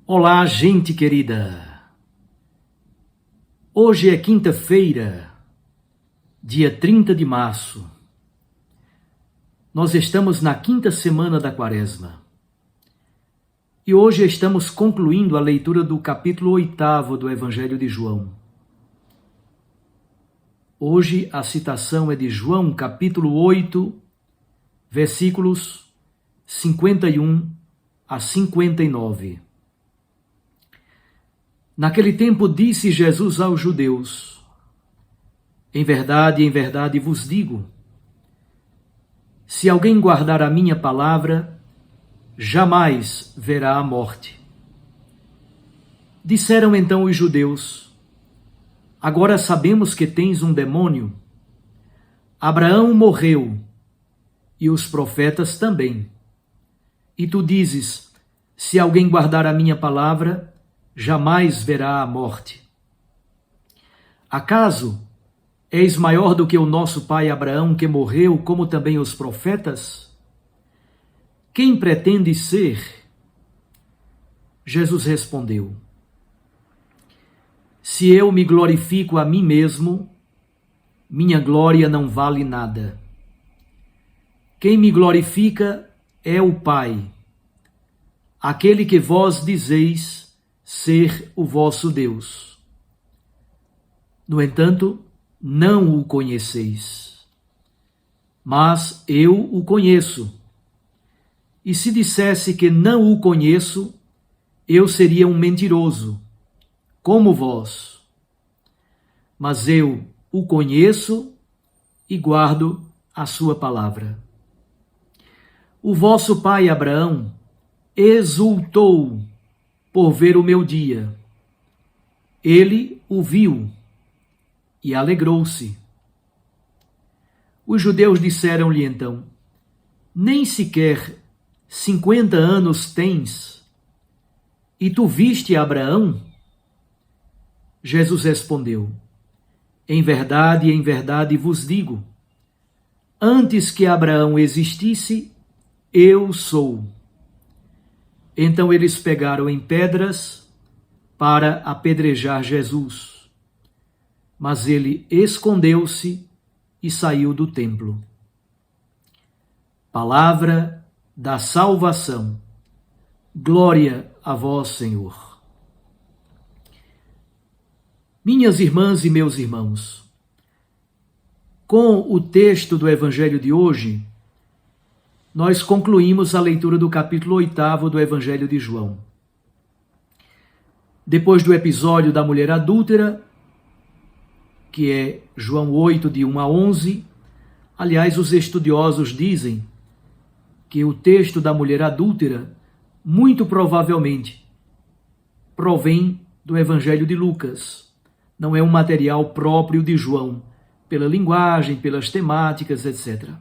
Olá, gente querida! Hoje é quinta-feira, dia 30 de março. Nós estamos na quinta semana da Quaresma. E hoje estamos concluindo a leitura do capítulo 8º do Evangelho de João. Hoje a citação é de João, capítulo 8, versículos 51 a 59. Naquele tempo disse Jesus aos judeus: em verdade vos digo, se alguém guardar a minha palavra, jamais verá a morte. Disseram então os judeus: agora sabemos que tens um demônio. Abraão morreu, e os profetas também. E tu dizes: se alguém guardar a minha palavra, jamais verá a morte. Acaso és maior do que o nosso pai Abraão, que morreu, como também os profetas? Quem pretendes ser? Jesus respondeu: se eu me glorifico a mim mesmo, minha glória não vale nada. Quem me glorifica é o Pai, aquele que vós dizeis ser o vosso Deus. No entanto, não o conheceis. Mas eu o conheço. E se dissesse que não o conheço, eu seria um mentiroso, como vós. Mas eu o conheço e guardo a sua palavra. O vosso pai Abraão exultou por ver o meu dia. Ele o viu e alegrou-se. Os judeus disseram-lhe então: nem sequer 50 anos tens, e tu viste Abraão? Jesus respondeu: em verdade vos digo, antes que Abraão existisse, eu sou. Então eles pegaram em pedras para apedrejar Jesus. Mas ele escondeu-se e saiu do templo. Palavra da salvação. Glória a vós, Senhor. Minhas irmãs e meus irmãos, com o texto do Evangelho de hoje, nós concluímos a leitura do capítulo 8º do Evangelho de João. Depois do episódio da mulher adúltera, que é João 8, de 1 a 11, aliás, os estudiosos dizem que o texto da mulher adúltera, muito provavelmente, provém do Evangelho de Lucas. Não é um material próprio de João, pela linguagem, pelas temáticas, etc.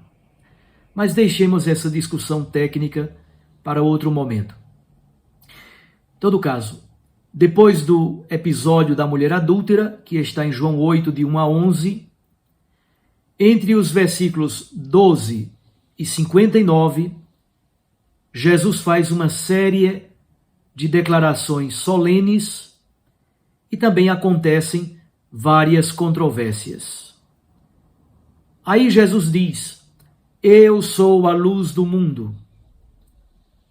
Mas deixemos essa discussão técnica para outro momento. Em todo caso, depois do episódio da mulher adúltera, que está em João 8, de 1 a 11, entre os versículos 12 e 59, Jesus faz uma série de declarações solenes e também acontecem várias controvérsias. Aí Jesus diz: eu sou a luz do mundo.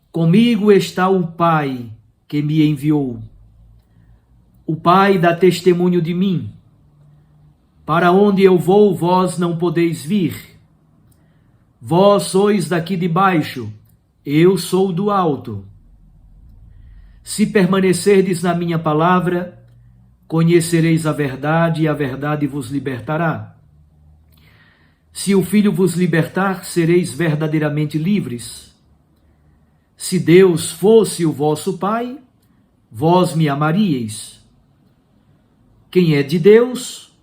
Comigo está o Pai que me enviou. O Pai dá testemunho de mim. Para onde eu vou, vós não podeis vir. Vós sois daqui de baixo, eu sou do alto. Se permanecerdes na minha palavra, conhecereis a verdade e a verdade vos libertará. Se o Filho vos libertar, sereis verdadeiramente livres. Se Deus fosse o vosso Pai, vós me amaríeis. Quem é de Deus,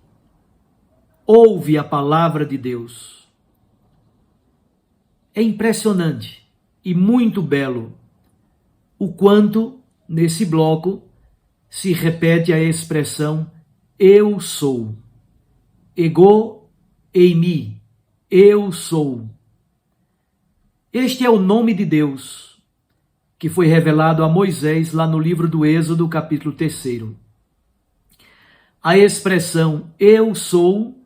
ouve a palavra de Deus. É impressionante e muito belo o quanto, nesse bloco, se repete a expressão eu sou. Ego eimi. Eu sou. Este é o nome de Deus. que foi revelado a Moisés lá no livro do Êxodo, capítulo 3. A expressão eu sou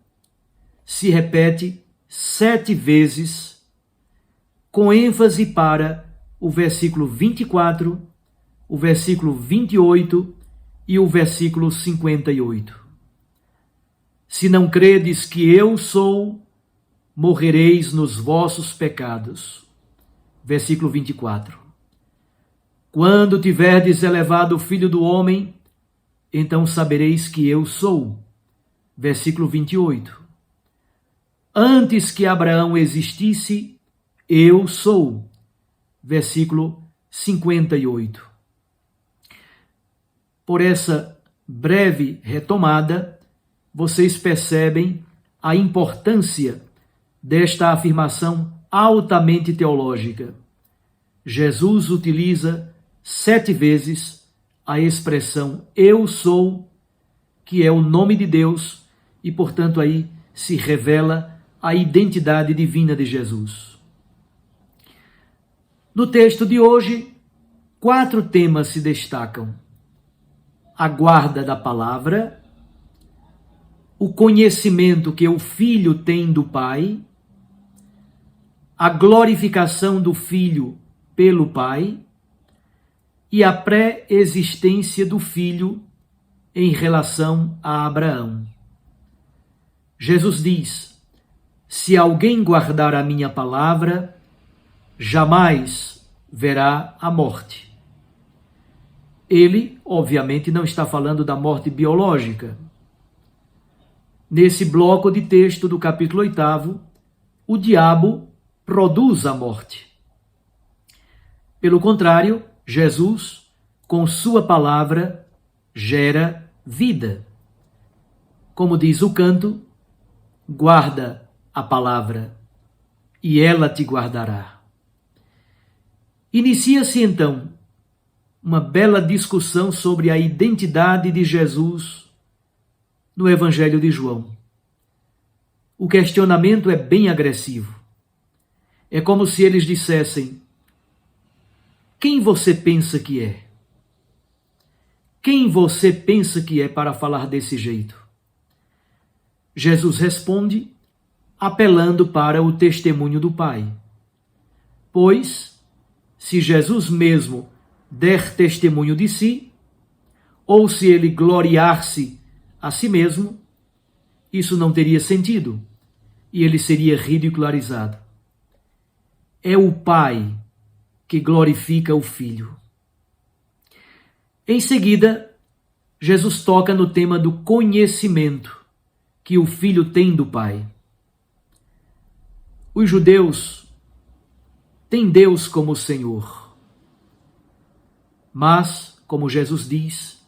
se repete 7 vezes, com ênfase para o versículo 24, o versículo 28 e o versículo 58. Se não credes que eu sou, morrereis nos vossos pecados. Versículo 24. Quando tiverdes elevado o Filho do Homem, então sabereis que eu sou. Versículo 28. Antes que Abraão existisse, eu sou. Versículo 58. Por essa breve retomada, vocês percebem a importância desta afirmação altamente teológica. Jesus utiliza 7 vezes a expressão eu sou, que é o nome de Deus, e portanto aí se revela a identidade divina de Jesus. No texto de hoje, 4 temas se destacam: a guarda da palavra, o conhecimento que o Filho tem do Pai, a glorificação do Filho pelo Pai e a pré-existência do Filho em relação a Abraão. Jesus diz: se alguém guardar a minha palavra, jamais verá a morte. Ele, obviamente, não está falando da morte biológica. Nesse bloco de texto do capítulo 8, o diabo produz a morte. Pelo contrário, Jesus, com sua palavra, gera vida. Como diz o canto, guarda a palavra e ela te guardará. Inicia-se então uma bela discussão sobre a identidade de Jesus no Evangelho de João. O questionamento é bem agressivo. É como se eles dissessem: quem você pensa que é? Quem você pensa que é para falar desse jeito? Jesus responde apelando para o testemunho do Pai. Pois, se Jesus mesmo der testemunho de si, ou se ele gloriar-se a si mesmo, isso não teria sentido e ele seria ridicularizado. É o Pai que glorifica o Filho. Em seguida, Jesus toca no tema do conhecimento que o Filho tem do Pai. Os judeus têm Deus como Senhor, mas, como Jesus diz,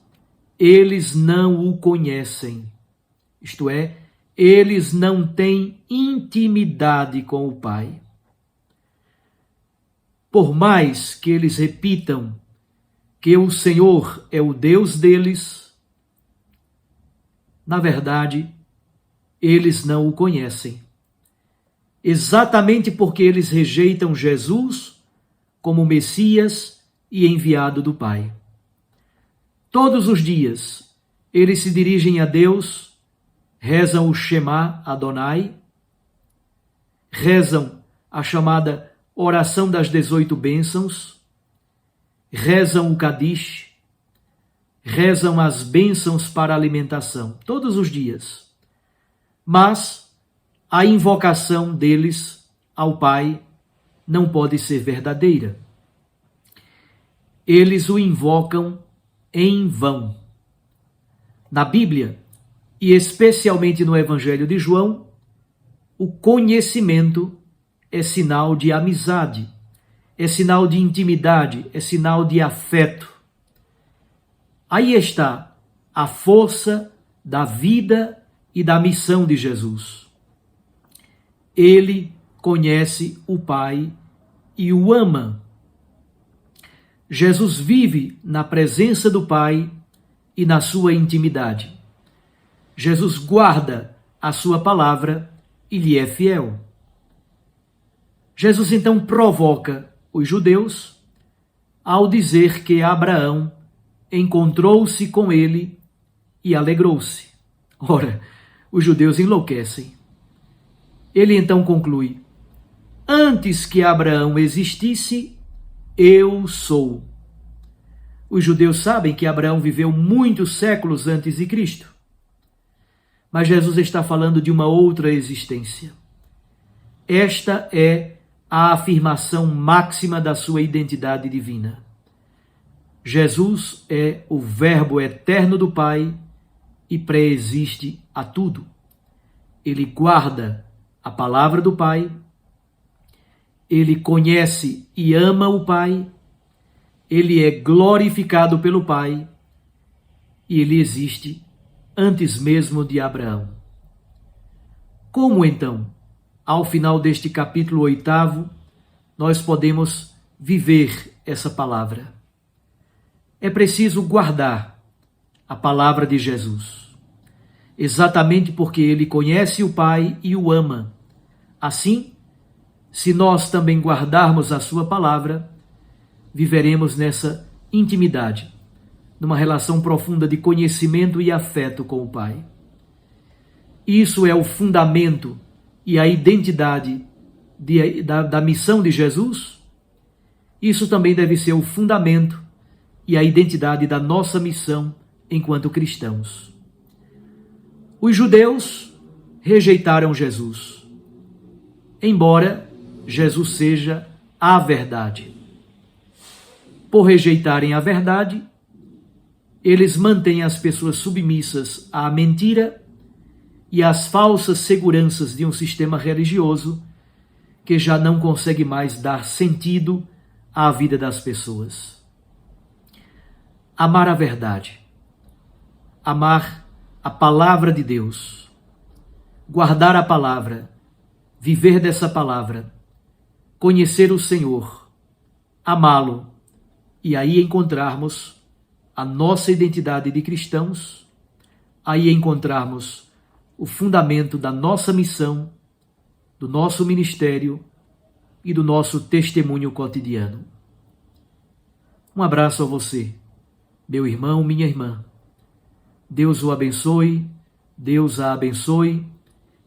eles não o conhecem. Isto é, eles não têm intimidade com o Pai. Por mais que eles repitam que o Senhor é o Deus deles, na verdade, eles não o conhecem. Exatamente porque eles rejeitam Jesus como Messias e enviado do Pai. Todos os dias, eles se dirigem a Deus, rezam o Shema Adonai, rezam a chamada oração das 18 bênçãos, rezam o Kadish, rezam as bênçãos para a alimentação, todos os dias. Mas a invocação deles ao Pai não pode ser verdadeira. Eles o invocam em vão. Na Bíblia, e especialmente no Evangelho de João, o conhecimento é sinal de amizade, é sinal de intimidade, é sinal de afeto. Aí está a força da vida e da missão de Jesus. Ele conhece o Pai e o ama. Jesus vive na presença do Pai e na sua intimidade. Jesus guarda a sua palavra e lhe é fiel. Jesus então provoca os judeus ao dizer que Abraão encontrou-se com ele e alegrou-se. Ora, os judeus enlouquecem. Ele então conclui: antes que Abraão existisse, eu sou. Os judeus sabem que Abraão viveu muitos séculos antes de Cristo. Mas Jesus está falando de uma outra existência. Esta é a afirmação máxima da sua identidade divina. Jesus é o Verbo eterno do Pai e pré-existe a tudo. Ele guarda a palavra do Pai, ele conhece e ama o Pai, ele é glorificado pelo Pai e ele existe antes mesmo de Abraão. Como então, ao final deste capítulo 8, nós podemos viver essa palavra? É preciso guardar a palavra de Jesus, exatamente porque ele conhece o Pai e o ama. Assim, se nós também guardarmos a sua palavra, viveremos nessa intimidade, numa relação profunda de conhecimento e afeto com o Pai. Isso é o fundamento e a identidade da missão de Jesus. Isso também deve ser o fundamento e a identidade da nossa missão enquanto cristãos. Os judeus rejeitaram Jesus, embora Jesus seja a verdade. Por rejeitarem a verdade, eles mantêm as pessoas submissas à mentira e às falsas seguranças de um sistema religioso que já não consegue mais dar sentido à vida das pessoas. Amar a verdade, amar a palavra de Deus, guardar a palavra, viver dessa palavra, conhecer o Senhor, amá-lo e aí encontrarmos a nossa identidade de cristãos, aí encontrarmos o fundamento da nossa missão, do nosso ministério e do nosso testemunho cotidiano. Um abraço a você, meu irmão, minha irmã. Deus o abençoe, Deus a abençoe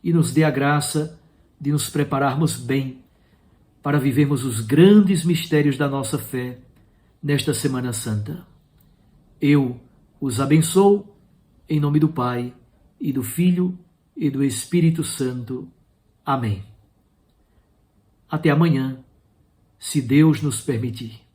e nos dê a graça de nos prepararmos bem para vivermos os grandes mistérios da nossa fé nesta Semana Santa. Eu os abençoo em nome do Pai e do Filho e do Espírito Santo. Amém. Até amanhã, se Deus nos permitir.